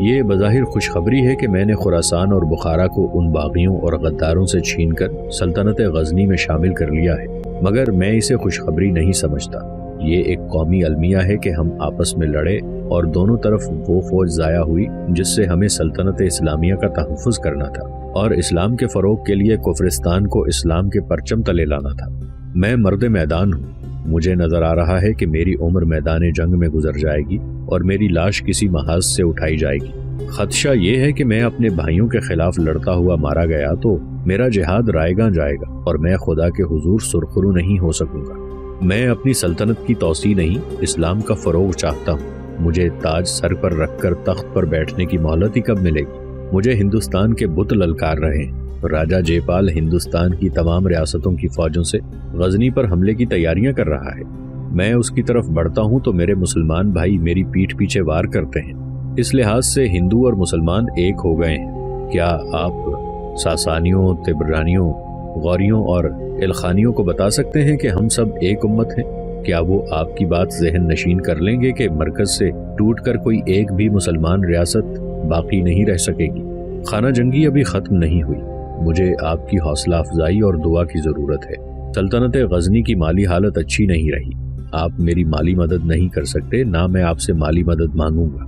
یہ بظاہر خوشخبری ہے کہ میں نے خراسان اور بخارا کو ان باغیوں اور غداروں سے چھین کر سلطنت غزنی میں شامل کر لیا ہے، مگر میں اسے خوشخبری نہیں سمجھتا۔ یہ ایک قومی المیہ ہے کہ ہم آپس میں لڑے اور دونوں طرف وہ فوج ضائع ہوئی جس سے ہمیں سلطنت اسلامیہ کا تحفظ کرنا تھا اور اسلام کے فروغ کے لیے کفرستان کو اسلام کے پرچم تلے لانا تھا۔ میں مرد میدان ہوں، مجھے نظر آ رہا ہے کہ میری عمر میدان جنگ میں گزر جائے گی اور میری لاش کسی محاذ سے اٹھائی جائے گی۔ خدشہ یہ ہے کہ میں اپنے بھائیوں کے خلاف لڑتا ہوا مارا گیا تو میرا جہاد رائیگاں جائے گا اور میں خدا کے حضور سرخرو نہیں ہو سکوں گا۔ میں اپنی سلطنت کی توسیع نہیں، اسلام کا فروغ چاہتا ہوں۔ مجھے تاج سر پر رکھ کر تخت پر بیٹھنے کی مہلت ہی کب ملے گی؟ مجھے ہندوستان کے بت للکار رہے ہیں۔ راجہ جے پال ہندوستان کی تمام ریاستوں کی فوجوں سے غزنی پر حملے کی تیاریاں کر رہا ہے۔ میں اس کی طرف بڑھتا ہوں تو میرے مسلمان بھائی میری پیٹھ پیچھے وار کرتے ہیں۔ اس لحاظ سے ہندو اور مسلمان ایک ہو گئے ہیں۔ کیا آپ ساسانیوں، تبرانیوں، غوریوں اور الخانیوں کو بتا سکتے ہیں کہ ہم سب ایک امت ہیں؟ کیا وہ آپ کی بات ذہن نشین کر لیں گے کہ مرکز سے ٹوٹ کر کوئی ایک بھی مسلمان ریاست باقی نہیں رہ سکے گی؟ خانہ جنگی ابھی ختم نہیں ہوئی، مجھے آپ کی حوصلہ افزائی اور دعا کی ضرورت ہے۔ سلطنت غزنی کی مالی حالت اچھی نہیں رہی، آپ میری مالی مدد نہیں کر سکتے، نہ میں آپ سے مالی مدد مانگوں گا۔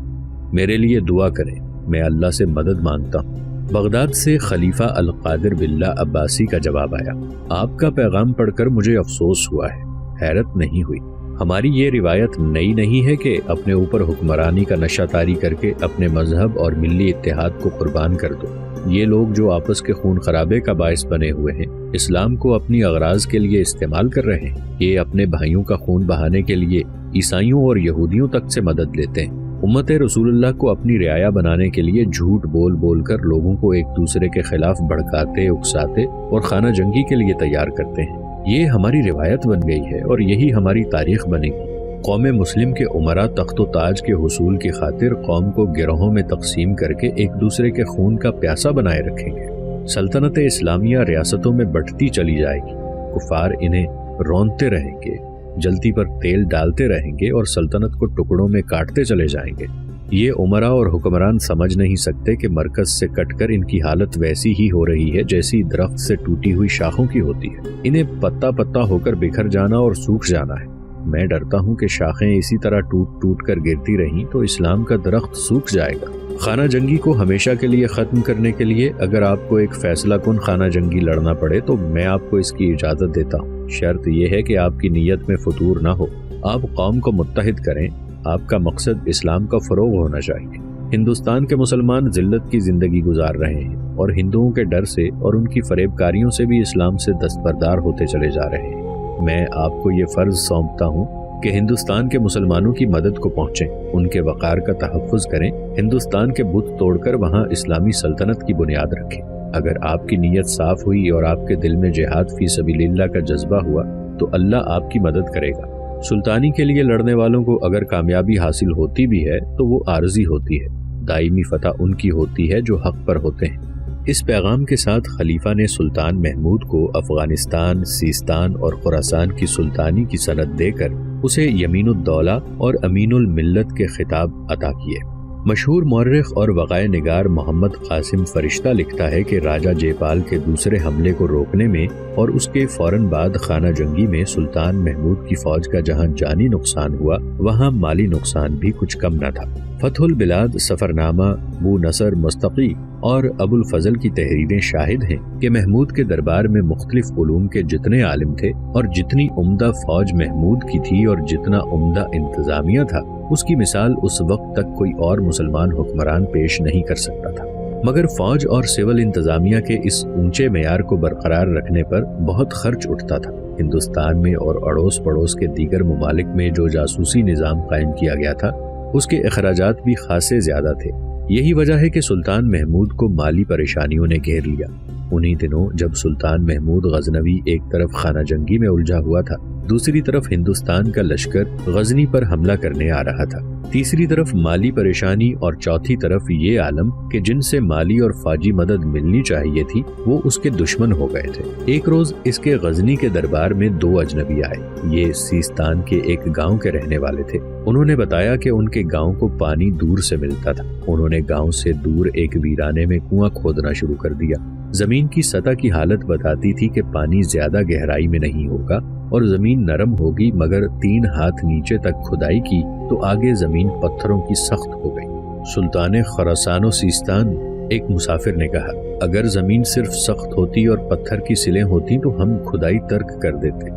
میرے لیے دعا کریں، میں اللہ سے مدد مانگتا ہوں۔ بغداد سے خلیفہ القادر باللہ عباسی کا جواب آیا۔ آپ کا پیغام پڑھ کر مجھے افسوس ہوا ہے، حیرت نہیں ہوئی۔ ہماری یہ روایت نئی نہیں ہے کہ اپنے اوپر حکمرانی کا نشہ طاری کر کے اپنے مذہب اور ملی اتحاد کو قربان کر دو۔ یہ لوگ جو آپس کے خون خرابے کا باعث بنے ہوئے ہیں، اسلام کو اپنی اغراض کے لیے استعمال کر رہے ہیں۔ یہ اپنے بھائیوں کا خون بہانے کے لیے عیسائیوں اور یہودیوں تک سے مدد لیتے ہیں۔ امت رسول اللہ کو اپنی رعایا بنانے کے لیے جھوٹ بول بول کر لوگوں کو ایک دوسرے کے خلاف بھڑکاتے، اکساتے اور خانہ جنگی کے لیے تیار کرتے ہیں۔ یہ ہماری روایت بن گئی ہے اور یہی ہماری تاریخ بنے گی۔ قوم مسلم کے عمرا تخت و تاج کے حصول کی خاطر قوم کو گروہوں میں تقسیم کر کے ایک دوسرے کے خون کا پیاسا بنائے رکھیں گے۔ سلطنت اسلامیہ ریاستوں میں بٹتی چلی جائے گی، کفار انہیں رونتے رہیں گے، جلتی پر تیل ڈالتے رہیں گے اور سلطنت کو ٹکڑوں میں کاٹتے چلے جائیں گے۔ یہ عمرا اور حکمران سمجھ نہیں سکتے کہ مرکز سے کٹ کر ان کی حالت ویسی ہی ہو رہی ہے جیسی درخت سے ٹوٹی ہوئی شاخوں کی ہوتی ہے۔ انہیں پتا پتا ہو کر بکھر جانا اور سوکھ جانا ہے۔ میں ڈرتا ہوں کہ شاخیں اسی طرح ٹوٹ ٹوٹ کر گرتی رہیں تو اسلام کا درخت سوکھ جائے گا۔ خانہ جنگی کو ہمیشہ کے لیے ختم کرنے کے لیے اگر آپ کو ایک فیصلہ کن خانہ جنگی لڑنا پڑے تو میں آپ کو اس کی اجازت دیتا ہوں۔ شرط یہ ہے کہ آپ کی نیت میں فتور نہ ہو، آپ قوم کو متحد کریں، آپ کا مقصد اسلام کا فروغ ہونا چاہیے۔ ہندوستان کے مسلمان ذلت کی زندگی گزار رہے ہیں اور ہندوؤں کے ڈر سے اور ان کی فریب کاریوں سے بھی اسلام سے دستبردار ہوتے چلے جا رہے ہیں۔ میں آپ کو یہ فرض سونپتا ہوں کہ ہندوستان کے مسلمانوں کی مدد کو پہنچیں، ان کے وقار کا تحفظ کریں، ہندوستان کے بت توڑ کر وہاں اسلامی سلطنت کی بنیاد رکھیں۔ اگر آپ کی نیت صاف ہوئی اور آپ کے دل میں جہاد فی سبیل اللہ کا جذبہ ہوا تو اللہ آپ کی مدد کرے گا۔ سلطانی کے لیے لڑنے والوں کو اگر کامیابی حاصل ہوتی بھی ہے تو وہ عارضی ہوتی ہے، دائمی فتح ان کی ہوتی ہے جو حق پر ہوتے ہیں۔ اس پیغام کے ساتھ خلیفہ نے سلطان محمود کو افغانستان، سیستان اور خراسان کی سلطانی کی سند دے کر اسے یمین الدولہ اور امین الملت کے خطاب عطا کیے۔ مشہور مورخ اور وقائع نگار محمد قاسم فرشتہ لکھتا ہے کہ راجہ جے پال کے دوسرے حملے کو روکنے میں اور اس کے فوراً بعد خانہ جنگی میں سلطان محمود کی فوج کا جہاں جانی نقصان ہوا وہاں مالی نقصان بھی کچھ کم نہ تھا۔ فتح البلاد، سفرنامہ، بو نصر مستقی اور ابو الفضل کی تحریریں شاہد ہیں کہ محمود کے دربار میں مختلف علوم کے جتنے عالم تھے اور جتنی عمدہ فوج محمود کی تھی اور جتنا عمدہ انتظامیہ تھا، اس کی مثال اس وقت تک کوئی اور مسلمان حکمران پیش نہیں کر سکتا تھا۔ مگر فوج اور سول انتظامیہ کے اس اونچے معیار کو برقرار رکھنے پر بہت خرچ اٹھتا تھا۔ ہندوستان میں اور اڑوس پڑوس کے دیگر ممالک میں جو جاسوسی نظام قائم کیا گیا تھا اس کے اخراجات بھی خاصے زیادہ تھے۔ یہی وجہ ہے کہ سلطان محمود کو مالی پریشانیوں نے گھیر لیا۔ انہی دنوں جب سلطان محمود غزنوی ایک طرف خانہ جنگی میں الجھا ہوا تھا، دوسری طرف ہندوستان کا لشکر غزنی پر حملہ کرنے آ رہا تھا، تیسری طرف مالی پریشانی اور چوتھی طرف یہ عالم کہ جن سے مالی اور فوجی مدد ملنی چاہیے تھی وہ اس کے دشمن ہو گئے تھے۔ ایک روز اس کے غزنی کے دربار میں دو اجنبی آئے۔ یہ سیستان کے ایک گاؤں کے رہنے والے تھے۔ انہوں نے بتایا کہ ان کے گاؤں کو پانی دور سے ملتا تھا۔ انہوں نے گاؤں سے دور ایک ویرانے میں کنواں کھودنا شروع کر دیا۔ زمین کی سطح کی حالت بتاتی تھی کہ پانی زیادہ گہرائی میں نہیں ہوگا اور زمین نرم ہوگی، مگر 3 ہاتھ نیچے تک کھدائی کی تو آگے زمین پتھروں کی سخت ہو گئی۔ سلطان خراسان و سیستان ایک مسافر نے کہا، اگر زمین صرف سخت ہوتی اور پتھر کی سلیں ہوتی تو ہم کھدائی ترک کر دیتے۔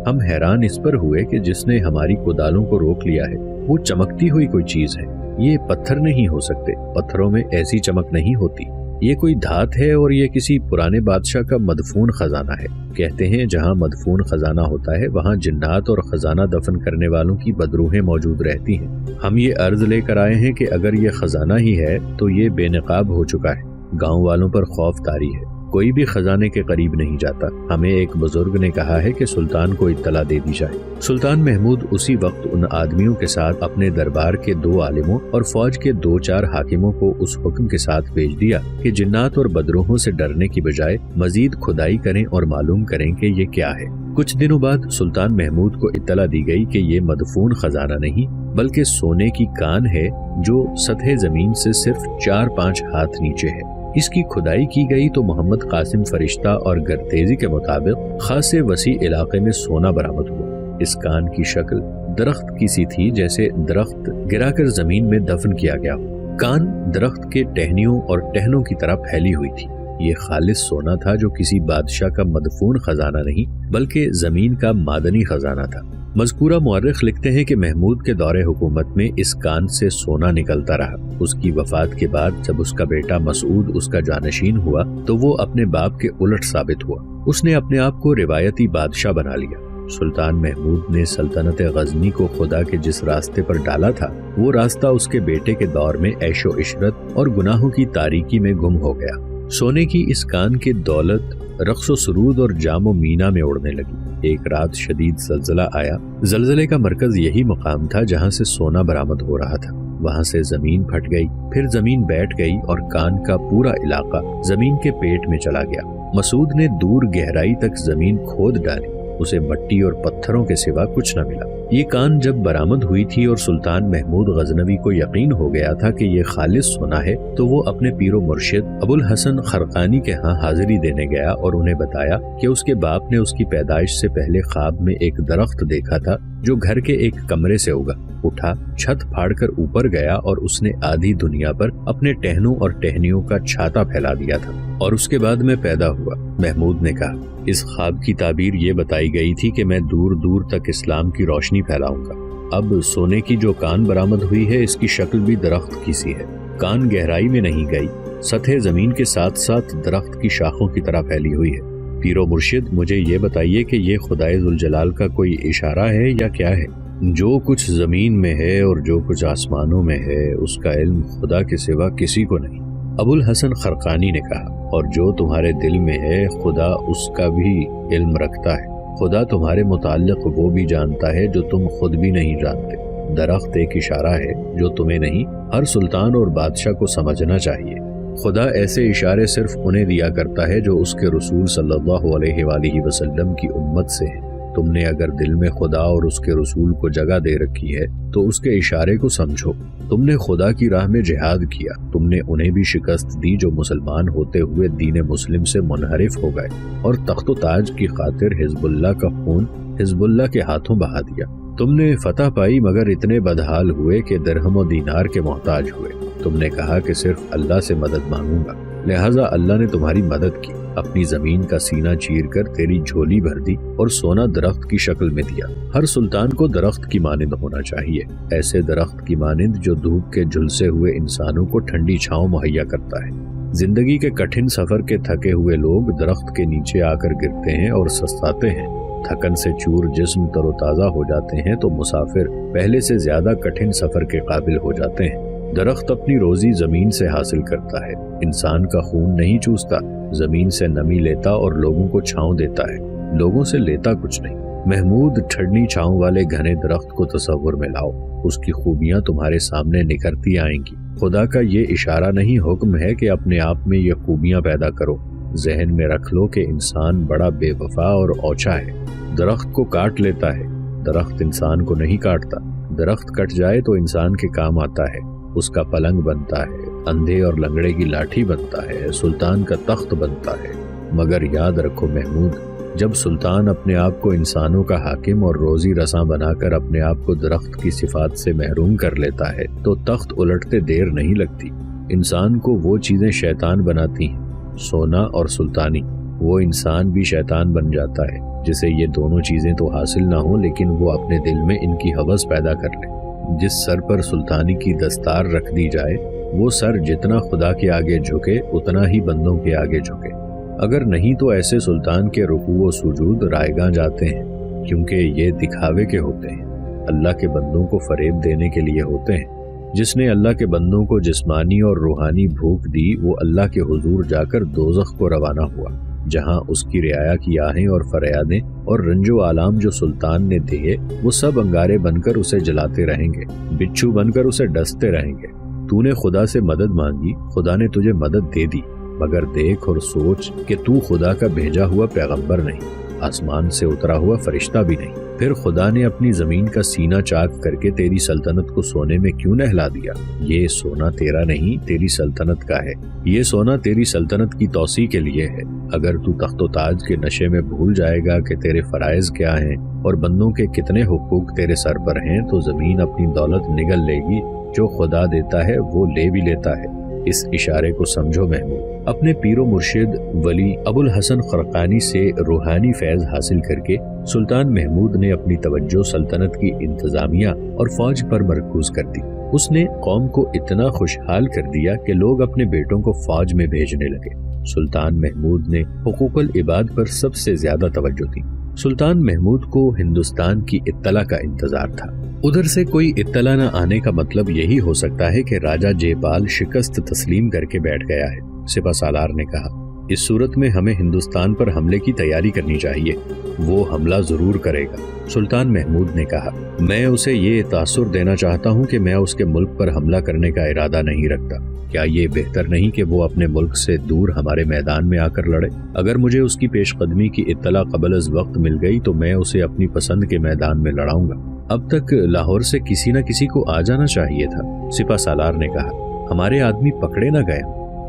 ہم حیران اس پر ہوئے کہ جس نے ہماری کدالوں کو روک لیا ہے وہ چمکتی ہوئی کوئی چیز ہے۔ یہ پتھر نہیں ہو سکتے، پتھروں میں ایسی چمک نہیں ہوتی، یہ کوئی دھات ہے اور یہ کسی پرانے بادشاہ کا مدفون خزانہ ہے۔ کہتے ہیں جہاں مدفون خزانہ ہوتا ہے وہاں جنات اور خزانہ دفن کرنے والوں کی بدروحیں موجود رہتی ہیں۔ ہم یہ عرض لے کر آئے ہیں کہ اگر یہ خزانہ ہی ہے تو یہ بے نقاب ہو چکا ہے۔ گاؤں والوں پر خوف طاری ہے، کوئی بھی خزانے کے قریب نہیں جاتا۔ ہمیں ایک بزرگ نے کہا ہے کہ سلطان کو اطلاع دے دی جائے۔ سلطان محمود اسی وقت ان آدمیوں کے ساتھ اپنے دربار کے 2 عالموں اور فوج کے 2-4 حاکموں کو اس حکم کے ساتھ بھیج دیا کہ جنات اور بدروحوں سے ڈرنے کی بجائے مزید کھدائی کریں اور معلوم کریں کہ یہ کیا ہے۔ کچھ دنوں بعد سلطان محمود کو اطلاع دی گئی کہ یہ مدفون خزانہ نہیں بلکہ سونے کی کان ہے جو سطح زمین سے صرف 4-5 ہاتھ نیچے ہے۔ اس کی کھدائی کی گئی تو محمد قاسم فرشتہ اور گرتیزی کے مطابق خاصے وسیع علاقے میں سونا برآمد ہوا۔ اس کان کی شکل درخت کی سی تھی جیسے درخت گرا کر زمین میں دفن کیا گیا ہو۔ کان درخت کے ٹہنیوں اور ٹہنوں کی طرح پھیلی ہوئی تھی۔ یہ خالص سونا تھا جو کسی بادشاہ کا مدفون خزانہ نہیں بلکہ زمین کا معدنی خزانہ تھا۔ مذکورہ مورخ لکھتے ہیں کہ محمود کے دور حکومت میں اس کان سے سونا نکلتا رہا۔ اس کی وفات کے بعد جب اس کا بیٹا مسعود اس کا جانشین ہوا تو وہ اپنے باپ کے الٹ ثابت ہوا۔ اس نے اپنے آپ کو روایتی بادشاہ بنا لیا۔ سلطان محمود نے سلطنت غزنی کو خدا کے جس راستے پر ڈالا تھا وہ راستہ اس کے بیٹے کے دور میں عیش و عشرت اور گناہوں کی تاریکی میں گم ہو گیا۔ سونے کی اس کان کی دولت رقص و سرود اور جام و مینا میں اڑنے لگی۔ ایک رات شدید زلزلہ آیا۔ زلزلے کا مرکز یہی مقام تھا جہاں سے سونا برآمد ہو رہا تھا۔ وہاں سے زمین پھٹ گئی، پھر زمین بیٹھ گئی اور کان کا پورا علاقہ زمین کے پیٹ میں چلا گیا۔ مسعود نے دور گہرائی تک زمین کھود ڈالی، اسے مٹی اور پتھروں کے سوا کچھ نہ ملا۔ یہ کان جب برآمد ہوئی تھی اور سلطان محمود غزنوی کو یقین ہو گیا تھا کہ یہ خالص سونا ہے تو وہ اپنے پیر و مرشد ابو الحسن خرقانی کے ہاں حاضری دینے گیا اور انہیں بتایا کہ اس کے باپ نے اس کی پیدائش سے پہلے خواب میں ایک درخت دیکھا تھا جو گھر کے ایک کمرے سے اٹھا، چھت پھاڑ کر اوپر گیا اور اس نے آدھی دنیا پر اپنے ٹہنوں اور ٹہنیوں کا چھاتا پھیلا دیا تھا، اور اس کے بعد میں پیدا ہوا۔ محمود نے کہا، اس خواب کی تعبیر یہ بتائی گئی تھی کہ میں دور دور تک اسلام کی روشنی پھیلاؤں گا۔ اب سونے کی جو کان برآمد ہوئی ہے اس کی شکل بھی درخت کی سی ہے۔ کان گہرائی میں نہیں گئی، سطح زمین کے ساتھ ساتھ درخت کی شاخوں کی طرح پھیلی ہوئی ہے۔ پیر و مرشد، مجھے یہ بتائیے کہ یہ خدائے ذوالجلال کا کوئی اشارہ ہے یا کیا ہے؟ جو کچھ زمین میں ہے اور جو کچھ آسمانوں میں ہے اس کا علم خدا کے سوا کسی کو نہیں، ابو الحسن خرقانی نے کہا، اور جو تمہارے دل میں ہے خدا اس کا بھی علم رکھتا ہے۔ خدا تمہارے متعلق وہ بھی جانتا ہے جو تم خود بھی نہیں جانتے۔ درخت ایک اشارہ ہے جو تمہیں نہیں، ہر سلطان اور بادشاہ کو سمجھنا چاہیے۔ خدا ایسے اشارے صرف انہیں دیا کرتا ہے جو اس کے رسول صلی اللہ علیہ وآلہ وسلم کی امت سے ہیں۔ تم نے اگر دل میں خدا اور اس کے رسول کو جگہ دے رکھی ہے تو اس کے اشارے کو سمجھو۔ تم نے خدا کی راہ میں جہاد کیا، تم نے انہیں بھی شکست دی جو مسلمان ہوتے ہوئے دین مسلم سے منحرف ہو گئے اور تخت و تاج کی خاطر حزب اللہ کا خون حزب اللہ کے ہاتھوں بہا دیا۔ تم نے فتح پائی مگر اتنے بدحال ہوئے کہ درہم و دینار کے محتاج ہوئے۔ تم نے کہا کہ صرف اللہ سے مدد مانگوں گا، لہٰذا اللہ نے تمہاری مدد کی، اپنی زمین کا سینہ چیر کر تیری جھولی بھر دی اور سونا درخت کی شکل میں دیا۔ ہر سلطان کو درخت کی مانند ہونا چاہیے، ایسے درخت کی مانند جو دھوپ کے جھلسے ہوئے انسانوں کو ٹھنڈی چھاؤں مہیا کرتا ہے۔ زندگی کے کٹھن سفر کے تھکے ہوئے لوگ درخت کے نیچے آ کر گرتے ہیں اور سستاتے ہیں۔ تھکن سے چور جسم تر و تازہ ہو جاتے ہیں تو مسافر پہلے سے زیادہ کٹھن سفر کے قابل ہو جاتے ہیں۔ درخت اپنی روزی زمین سے حاصل کرتا ہے، انسان کا خون نہیں چوستا، زمین سے نمی لیتا اور لوگوں کو چھاؤں دیتا ہے، لوگوں سے لیتا کچھ نہیں۔ محمود، ٹھنڈی چھاؤں والے گھنے درخت کو تصور میں لاؤ، اس کی خوبیاں تمہارے سامنے نکھرتی آئیں گی۔ خدا کا یہ اشارہ نہیں، حکم ہے کہ اپنے آپ میں یہ خوبیاں پیدا کرو۔ ذہن میں رکھ لو کہ انسان بڑا بے وفا اور اوچھا ہے، درخت کو کاٹ لیتا ہے، درخت انسان کو نہیں کاٹتا۔ درخت کٹ جائے تو انسان کے کام آتا ہے، اس کا پلنگ بنتا ہے، اندھے اور لنگڑے کی لاٹھی بنتا ہے، سلطان کا تخت بنتا ہے۔ مگر یاد رکھو محمود، جب سلطان اپنے آپ کو انسانوں کا حاکم اور روزی رساں بنا کر اپنے آپ کو درخت کی صفات سے محروم کر لیتا ہے تو تخت الٹتے دیر نہیں لگتی۔ انسان کو وہ چیزیں شیطان بناتی ہیں، سونا اور سلطانی، وہ انسان بھی شیطان بن جاتا ہے جسے یہ دونوں چیزیں تو حاصل نہ ہوں لیکن وہ اپنے دل میں ان کی ہوس پیدا کر لے۔ جس سر پر سلطانی کی دستار رکھ دی جائے وہ سر جتنا خدا کے آگے جھکے اتنا ہی بندوں کے آگے جھکے، اگر نہیں تو ایسے سلطان کے رکوع و سجود رائیگاں جاتے ہیں، کیونکہ یہ دکھاوے کے ہوتے ہیں، اللہ کے بندوں کو فریب دینے کے لیے ہوتے ہیں۔ جس نے اللہ کے بندوں کو جسمانی اور روحانی بھوک دی وہ اللہ کے حضور جا کر دوزخ کو روانہ ہوا، جہاں اس کی رعایا کی آہیں اور فریادیں اور رنج و آلام جو سلطان نے دیے وہ سب انگارے بن کر اسے جلاتے رہیں گے، بچھو بن کر اسے ڈستے رہیں گے۔ تو نے خدا سے مدد مانگی، خدا نے تجھے مدد دے دی، مگر دیکھ اور سوچ کہ تو خدا کا بھیجا ہوا پیغمبر نہیں، آسمان سے اترا ہوا فرشتہ بھی نہیں۔ پھر خدا نے اپنی زمین کا سینہ چاک کر کے تیری سلطنت کو سونے میں کیوں نہلا دیا؟ یہ سونا تیرا نہیں، تیری سلطنت کا ہے، یہ سونا تیری سلطنت کی توسیع کے لیے ہے۔ اگر تو تخت و تاج کے نشے میں بھول جائے گا کہ تیرے فرائض کیا ہیں اور بندوں کے کتنے حقوق تیرے سر پر ہیں تو زمین اپنی دولت نگل لے گی، جو خدا دیتا ہے وہ لے بھی لیتا ہے۔ اس اشارے کو سمجھو محمود۔ اپنے پیر و مرشد ولی ابو الحسن خرقانی سے روحانی فیض حاصل کر کے سلطان محمود نے اپنی توجہ سلطنت کی انتظامیہ اور فوج پر مرکوز کر دی۔ اس نے قوم کو اتنا خوشحال کر دیا کہ لوگ اپنے بیٹوں کو فوج میں بھیجنے لگے۔ سلطان محمود نے حقوق العباد پر سب سے زیادہ توجہ دی۔ سلطان محمود کو ہندوستان کی اطلاع کا انتظار تھا۔ ادھر سے کوئی اطلاع نہ آنے کا مطلب یہی ہو سکتا ہے کہ راجہ جے پال شکست تسلیم کر کے بیٹھ گیا ہے۔ سپہ سالار نے کہا، اس صورت میں ہمیں ہندوستان پر حملے کی تیاری کرنی چاہیے، وہ حملہ ضرور کرے گا۔ سلطان محمود نے کہا، میں اسے یہ تاثر دینا چاہتا ہوں کہ میں اس کے ملک پر حملہ کرنے کا ارادہ نہیں رکھتا۔ کیا یہ بہتر نہیں کہ وہ اپنے ملک سے دور ہمارے میدان میں آ کر لڑے؟ اگر مجھے اس کی پیش قدمی کی اطلاع قبل از وقت مل گئی تو میں اسے اپنی پسند کے میدان میں لڑاؤں گا۔ اب تک لاہور سے کسی نہ کسی کو آ جانا چاہیے تھا۔ سپہ سالار نے کہا، ہمارے آدمی پکڑے نہ گئے،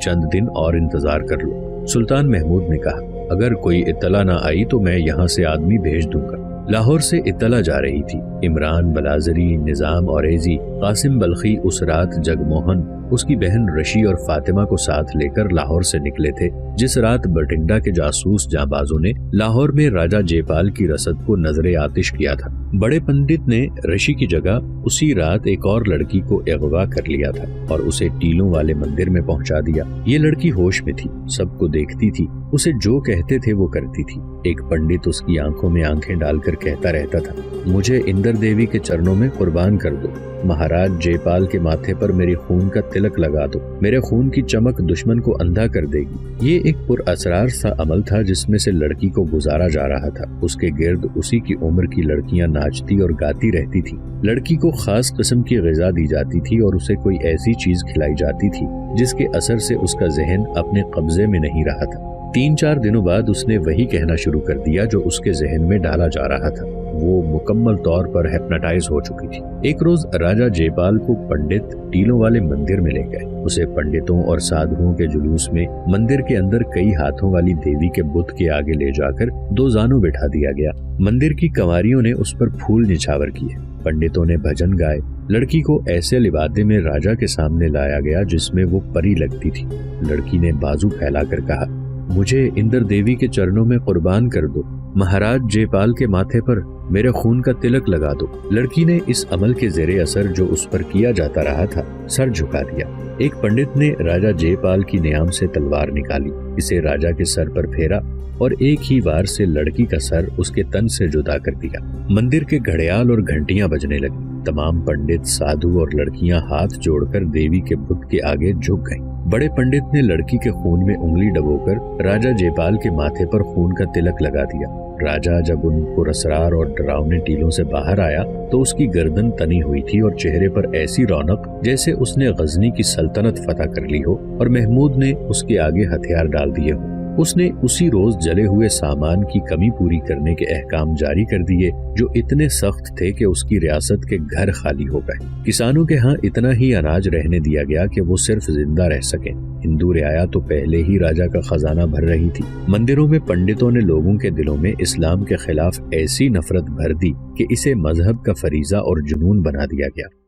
چند دن اور انتظار کر لو۔ سلطان محمود نے کہا، اگر کوئی اطلاع نہ آئی تو میں یہاں سے آدمی بھیج دوں گا۔ لاہور سے اطلاع جا رہی تھی۔ عمران بلازری، نظام اوریزی، قاسم بلخی اس رات جگموہن، اس کی بہن رشی اور فاطمہ کو ساتھ لے کر لاہور سے نکلے تھے، جس رات بٹنڈا کے جاسوس جانبازوں نے لاہور میں راجہ جے پال کی رسد کو نظر آتش کیا تھا۔ بڑے پنڈت نے رشی کی جگہ اسی رات ایک اور لڑکی کو اغوا کر لیا تھا اور اسے ٹیلوں والے مندر میں پہنچا دیا۔ یہ لڑکی ہوش میں تھی، سب کو دیکھتی تھی، اسے جو کہتے تھے وہ کرتی تھی۔ ایک پنڈت اس کی آنکھوں میں آنکھیں ڈال کر کہتا رہتا تھا، مجھے اندر دیوی کے چرنوں میں قربان کر دو، مہاراج جے پال کے ماتھے پر میری خون کا تلک لگا دو، میرے خون کی چمک دشمن کو اندھا کر دے گی۔ یہ ایک پر اسرار سا عمل تھا جس میں سے لڑکی کو گزارا جا رہا تھا۔ اس کے گرد اسی کی عمر کی لڑکیاں ناچتی اور گاتی رہتی تھی۔ لڑکی کو خاص قسم کی غذا دی جاتی تھی اور اسے کوئی ایسی چیز کھلائی جاتی تھی جس کے اثر سے اس کا ذہن اپنے قبضے میں نہیں رہا تھا۔ 3-4 دنوں بعد اس نے وہی کہنا شروع کر دیا جو اس کے ذہن میں ڈالا جا رہا تھا۔ وہ مکمل طور پر ہپناٹائز ہو چکی تھی۔ ایک روز راجہ جے پال کو پنڈت ٹیلوں والے مندر میں لے گئے۔ اسے پنڈتوں اور سادھوؤں کے جلوس میں مندر کے اندر کئی ہاتھوں والی دیوی کے بت کے آگے لے جا کر 2 زانوں بٹھا دیا گیا۔ مندر کی کنواریوں نے اس پر پھول نچھاور کیے، پنڈتوں نے بھجن گائے۔ لڑکی کو ایسے لبادے میں راجہ کے سامنے لایا گیا جس میں وہ پری لگتی تھی۔ لڑکی نے بازو پھیلا کر کہا، مجھے اندر دیوی کے چرنوں میں قربان کر دو، مہاراج جے پال کے ماتھے پر میرے خون کا تلک لگا دو۔ لڑکی نے اس عمل کے زیر اثر جو اس پر کیا جاتا رہا تھا سر جھکا دیا۔ ایک پنڈت نے راجہ جے پال کی نیام سے تلوار نکالی، اسے راجہ کے سر پر پھیرا اور ایک ہی وار سے لڑکی کا سر اس کے تن سے جدا کر دیا۔ مندر کے گھڑیال اور گھنٹیاں بجنے لگی۔ تمام پنڈت، سادھو اور لڑکیاں ہاتھ جوڑ کر دیوی کے بت کے آگے جھک گئیں۔ بڑے پنڈت نے لڑکی کے خون میں انگلی ڈبو کر راجہ جے پال کے ماتھے پر خون کا تلک لگا دیا۔ راجہ جب ان پر اسرار اور ڈراؤنے ٹیلوں سے باہر آیا تو اس کی گردن تنی ہوئی تھی اور چہرے پر ایسی رونق جیسے اس نے غزنی کی سلطنت فتح کر لی ہو اور محمود نے اس کے آگے ہتھیار ڈال دیے ہو۔ اس نے اسی روز جلے ہوئے سامان کی کمی پوری کرنے کے احکام جاری کر دیے جو اتنے سخت تھے کہ اس کی ریاست کے گھر خالی ہو گئے۔ کسانوں کے ہاں اتنا ہی اناج رہنے دیا گیا کہ وہ صرف زندہ رہ سکیں۔ ہندو رعایا تو پہلے ہی راجا کا خزانہ بھر رہی تھی۔ مندروں میں پنڈتوں نے لوگوں کے دلوں میں اسلام کے خلاف ایسی نفرت بھر دی کہ اسے مذہب کا فریضہ اور جنون بنا دیا گیا۔